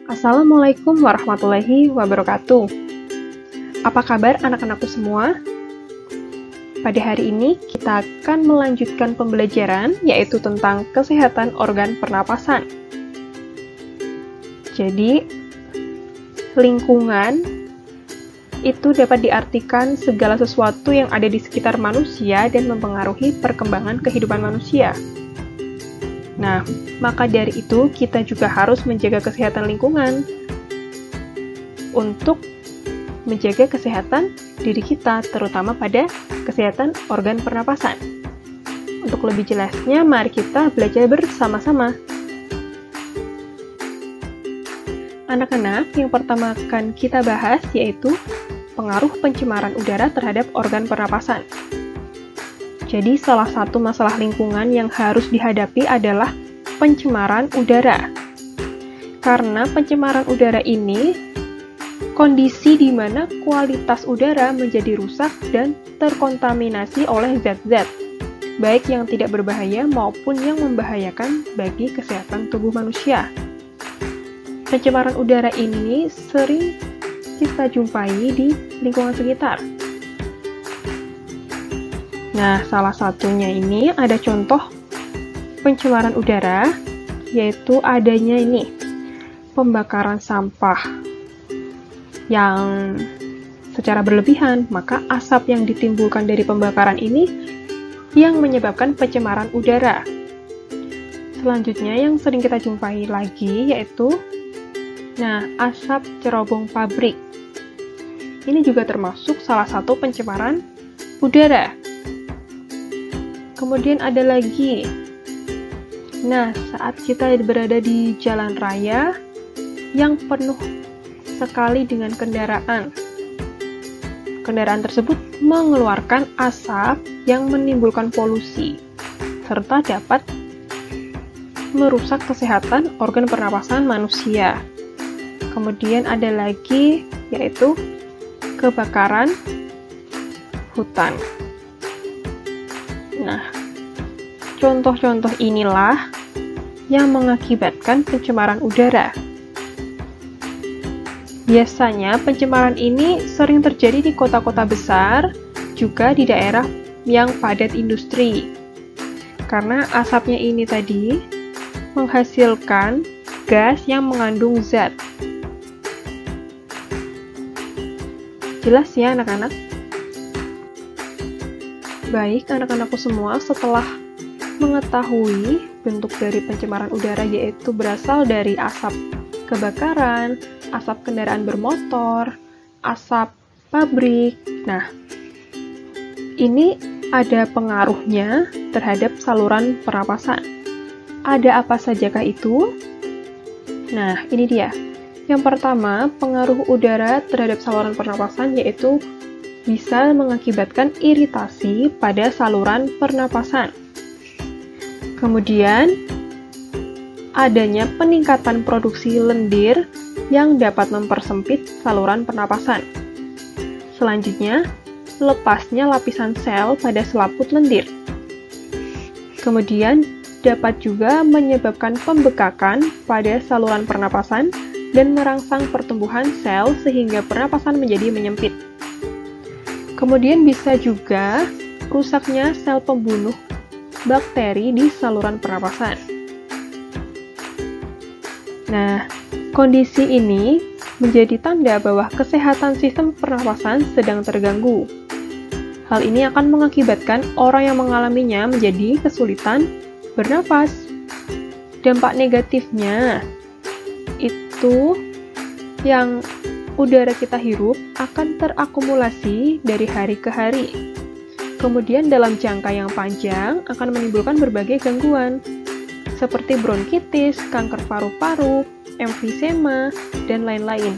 Assalamualaikum warahmatullahi wabarakatuh. Apa kabar anak-anakku semua? Pada hari ini kita akan melanjutkan pembelajaran yaitu tentang kesehatan organ pernapasan. Jadi, lingkungan itu dapat diartikan segala sesuatu yang ada di sekitar manusia dan mempengaruhi perkembangan kehidupan manusia. Nah, maka dari itu kita juga harus menjaga kesehatan lingkungan untuk menjaga kesehatan diri kita, terutama pada kesehatan organ pernapasan. Untuk lebih jelasnya, mari kita belajar bersama-sama. Anak-anak, yang pertama akan kita bahas yaitu pengaruh pencemaran udara terhadap organ pernapasan. Jadi, salah satu masalah lingkungan yang harus dihadapi adalah pencemaran udara. Karena pencemaran udara ini kondisi di mana kualitas udara menjadi rusak dan terkontaminasi oleh zat-zat, baik yang tidak berbahaya maupun yang membahayakan bagi kesehatan tubuh manusia. Pencemaran udara ini sering kita jumpai di lingkungan sekitar. Nah, salah satunya ini ada contoh pencemaran udara, yaitu adanya ini, pembakaran sampah yang secara berlebihan, maka asap yang ditimbulkan dari pembakaran ini yang menyebabkan pencemaran udara. Selanjutnya yang sering kita jumpai lagi yaitu, asap cerobong pabrik. Ini juga termasuk salah satu pencemaran udara. Kemudian ada lagi, saat kita berada di jalan raya yang penuh sekali dengan kendaraan. Kendaraan tersebut mengeluarkan asap yang menimbulkan polusi, serta dapat merusak kesehatan organ pernapasan manusia. Kemudian ada lagi, yaitu kebakaran hutan. Contoh-contoh inilah yang mengakibatkan pencemaran udara. Biasanya pencemaran ini sering terjadi di kota-kota besar, juga di daerah yang padat industri. Karena asapnya ini tadi menghasilkan gas yang mengandung zat. Jelas ya anak-anak? Baik anak-anakku semua, setelah mengetahui bentuk dari pencemaran udara yaitu berasal dari asap kebakaran, asap kendaraan bermotor, asap pabrik. Ini ada pengaruhnya terhadap saluran pernapasan. Ada apa sajakah itu? Ini dia. Yang pertama, pengaruh udara terhadap saluran pernapasan yaitu bisa mengakibatkan iritasi pada saluran pernapasan. Kemudian, adanya peningkatan produksi lendir yang dapat mempersempit saluran pernapasan. Selanjutnya, lepasnya lapisan sel pada selaput lendir. Kemudian, dapat juga menyebabkan pembekakan pada saluran pernapasan dan merangsang pertumbuhan sel sehingga pernapasan menjadi menyempit. Kemudian bisa juga rusaknya sel pembunuh bakteri di saluran pernapasan. Kondisi ini menjadi tanda bahwa kesehatan sistem pernapasan sedang terganggu. Hal ini akan mengakibatkan orang yang mengalaminya menjadi kesulitan bernapas. Dampak negatifnya itu yang udara kita hirup akan terakumulasi dari hari ke hari. Kemudian dalam jangka yang panjang akan menimbulkan berbagai gangguan seperti bronkitis, kanker paru-paru, emfisema, dan lain-lain.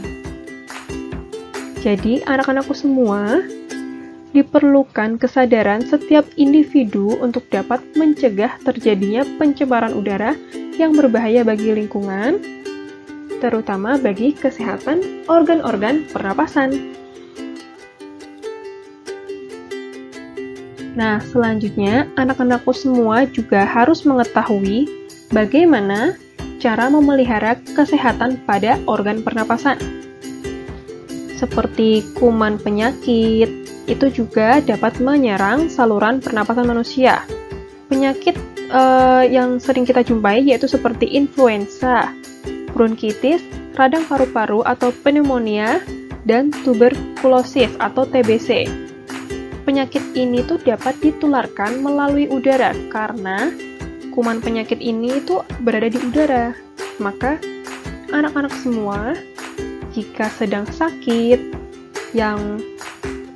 Jadi, anak-anakku semua, diperlukan kesadaran setiap individu untuk dapat mencegah terjadinya pencemaran udara yang berbahaya bagi lingkungan, terutama bagi kesehatan organ-organ pernapasan. Selanjutnya, anak-anakku semua juga harus mengetahui bagaimana cara memelihara kesehatan pada organ pernapasan. Seperti kuman penyakit, itu juga dapat menyerang saluran pernapasan manusia. Penyakit yang sering kita jumpai yaitu seperti influenza, bronkitis, radang paru-paru atau pneumonia, dan tuberkulosis atau TBC. Penyakit ini tuh dapat ditularkan melalui udara karena kuman penyakit ini itu berada di udara. Maka anak-anak semua jika sedang sakit yang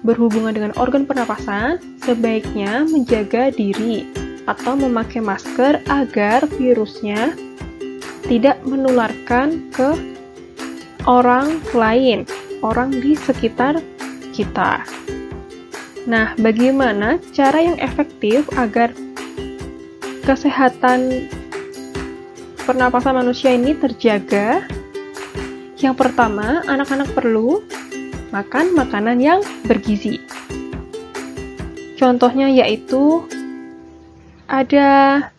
berhubungan dengan organ pernapasan, sebaiknya menjaga diri atau memakai masker agar virusnya tidak menularkan ke orang lain, orang di sekitar kita. Nah, bagaimana cara yang efektif agar kesehatan pernapasan manusia ini terjaga? Yang pertama, anak-anak perlu makan makanan yang bergizi. Contohnya yaitu ada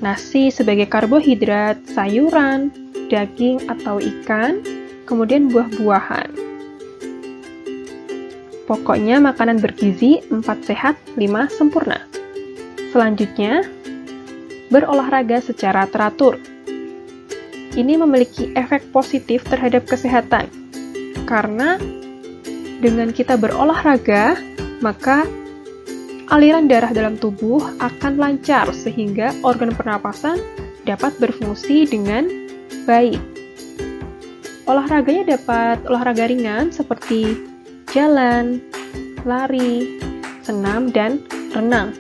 nasi sebagai karbohidrat, sayuran, daging atau ikan, kemudian buah-buahan. Pokoknya makanan bergizi, 4 sehat, 5 sempurna. Selanjutnya, berolahraga secara teratur. Ini memiliki efek positif terhadap kesehatan, karena dengan kita berolahraga, maka aliran darah dalam tubuh akan lancar sehingga organ pernapasan dapat berfungsi dengan baik. Olahraganya dapat olahraga ringan seperti jalan, lari, senam, dan renang.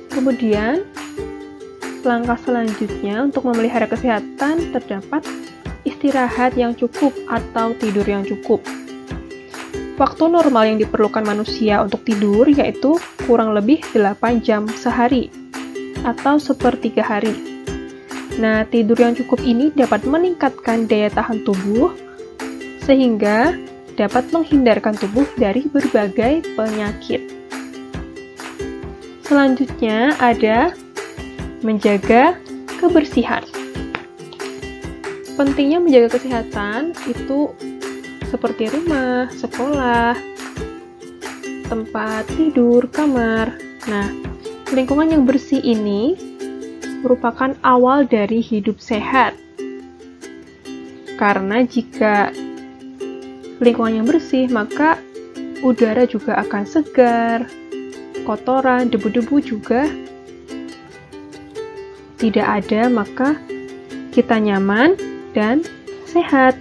Kemudian, langkah selanjutnya untuk memelihara kesehatan terdapat istirahat yang cukup atau tidur yang cukup. Waktu normal yang diperlukan manusia untuk tidur yaitu kurang lebih 8 jam sehari atau sepertiga hari. Nah, tidur yang cukup ini dapat meningkatkan daya tahan tubuh sehingga dapat menghindarkan tubuh dari berbagai penyakit. Selanjutnya ada menjaga kebersihan. Pentingnya menjaga kesehatan itu seperti rumah, sekolah, tempat tidur, kamar. Nah, lingkungan yang bersih ini merupakan awal dari hidup sehat. Karena jika lingkungan yang bersih, maka udara juga akan segar, kotoran, debu-debu juga tidak ada, maka kita nyaman dan sehat.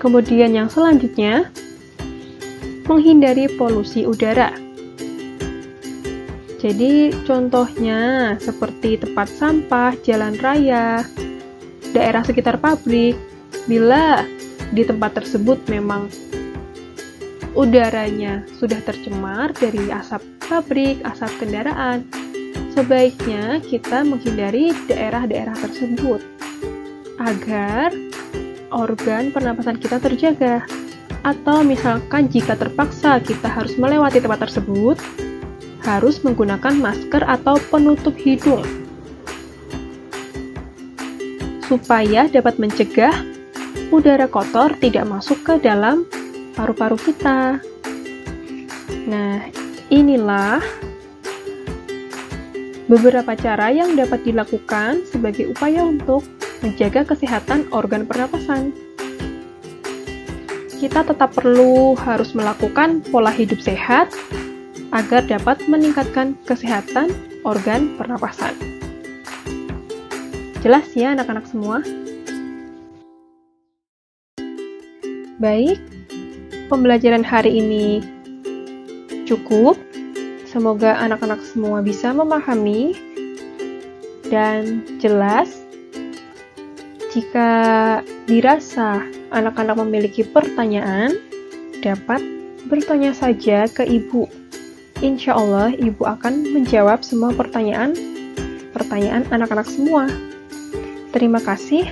Kemudian yang selanjutnya, menghindari polusi udara. Jadi contohnya seperti tempat sampah, jalan raya, daerah sekitar pabrik. Bila di tempat tersebut memang udaranya sudah tercemar dari asap pabrik, asap kendaraan, sebaiknya kita menghindari daerah-daerah tersebut agar organ pernapasan kita terjaga. Atau misalkan jika terpaksa kita harus melewati tempat tersebut, harus menggunakan masker atau penutup hidung supaya dapat mencegah udara kotor tidak masuk ke dalam paru-paru kita. Nah, inilah beberapa cara yang dapat dilakukan sebagai upaya untuk menjaga kesehatan organ pernapasan. Kita tetap harus melakukan pola hidup sehat agar dapat meningkatkan kesehatan organ pernapasan. Jelas ya anak-anak semua? Baik, pembelajaran hari ini cukup. Semoga anak-anak semua bisa memahami dan jelas. Jika dirasa anak-anak memiliki pertanyaan, dapat bertanya saja ke ibu. Insya Allah, ibu akan menjawab semua pertanyaan anak-anak semua. Terima kasih,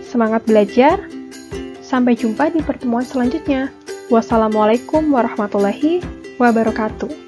semangat belajar. Sampai jumpa di pertemuan selanjutnya. Wassalamualaikum warahmatullahi wabarakatuh.